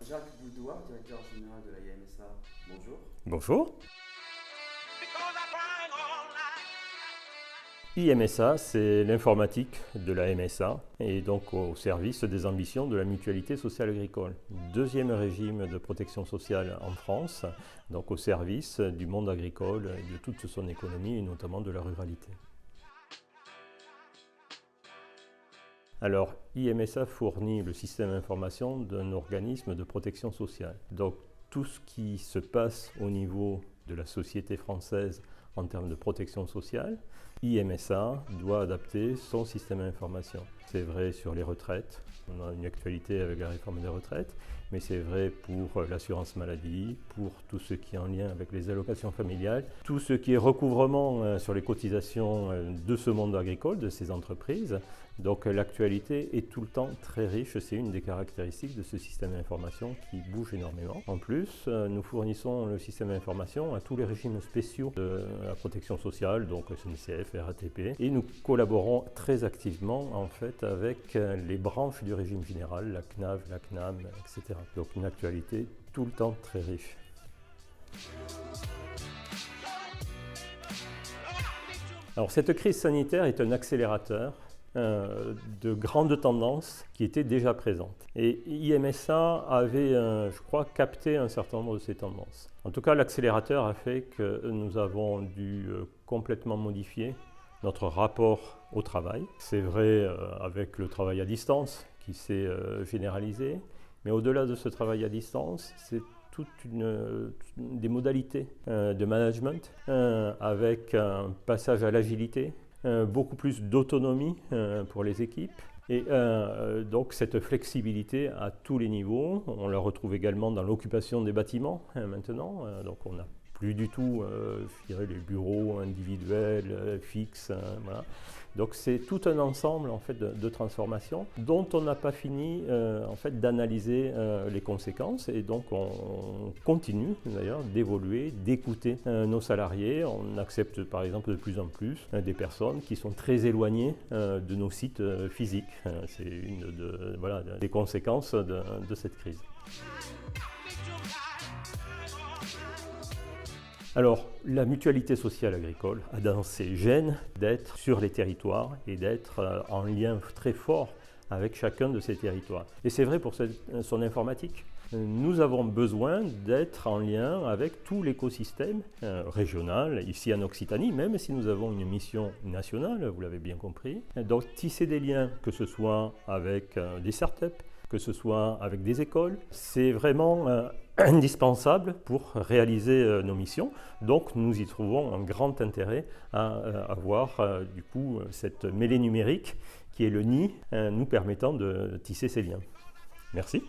Jacques Boudoir, directeur général de la IMSA. Bonjour. Bonjour. IMSA, c'est l'informatique de la MSA et donc au service des ambitions de la mutualité sociale agricole. Deuxième régime de protection sociale en France, donc au service du monde agricole et de toute son économie et notamment de la ruralité. Alors, IMSA fournit le système d'information d'un organisme de protection sociale. Donc, tout ce qui se passe au niveau de la société française en termes de protection sociale, IMSA doit adapter son système d'information. C'est vrai sur les retraites, on a une actualité avec la réforme des retraites, mais c'est vrai pour l'assurance maladie, pour tout ce qui est en lien avec les allocations familiales, tout ce qui est recouvrement sur les cotisations de ce monde agricole, de ces entreprises. Donc l'actualité est tout le temps très riche, c'est une des caractéristiques de ce système d'information qui bouge énormément. En plus, nous fournissons le système d'information à tous les régimes spéciaux de la protection sociale, donc SNCF, RATP, et nous collaborons très activement en fait avec les branches du régime général, la CNAV, la CNAM, etc. Donc une actualité tout le temps très riche. Alors cette crise sanitaire est un accélérateur de grandes tendances qui étaient déjà présentes. Et IMSA avait, je crois, capté un certain nombre de ces tendances. En tout cas, l'accélérateur a fait que nous avons dû complètement modifier notre rapport au travail. C'est vrai avec le travail à distance qui s'est généralisé, mais au-delà de ce travail à distance, c'est des modalités de management avec un passage à l'agilité, beaucoup plus d'autonomie pour les équipes. Et donc cette flexibilité à tous les niveaux, on la retrouve également dans l'occupation des bâtiments maintenant. Donc on n'a plus du tout je dirais, les bureaux individuels, fixes. Voilà. Donc c'est tout un ensemble en fait, de transformations dont on n'a pas fini en fait, d'analyser les conséquences. Et donc on continue d'ailleurs d'évoluer, d'écouter nos salariés. On accepte par exemple de plus en plus des personnes qui sont très éloignées de nos sites physiques. C'est une des conséquences de cette crise. Alors, la mutualité sociale agricole a dans ses gènes d'être sur les territoires et d'être en lien très fort avec chacun de ces territoires. Et c'est vrai pour son informatique. Nous avons besoin d'être en lien avec tout l'écosystème régional, ici en Occitanie, même si nous avons une mission nationale, vous l'avez bien compris. Donc, tisser des liens, que ce soit avec des startups, que ce soit avec des écoles, c'est vraiment indispensable pour réaliser nos missions. Donc nous y trouvons un grand intérêt à avoir du coup cette mêlée numérique qui est le nid nous permettant de tisser ces liens. Merci.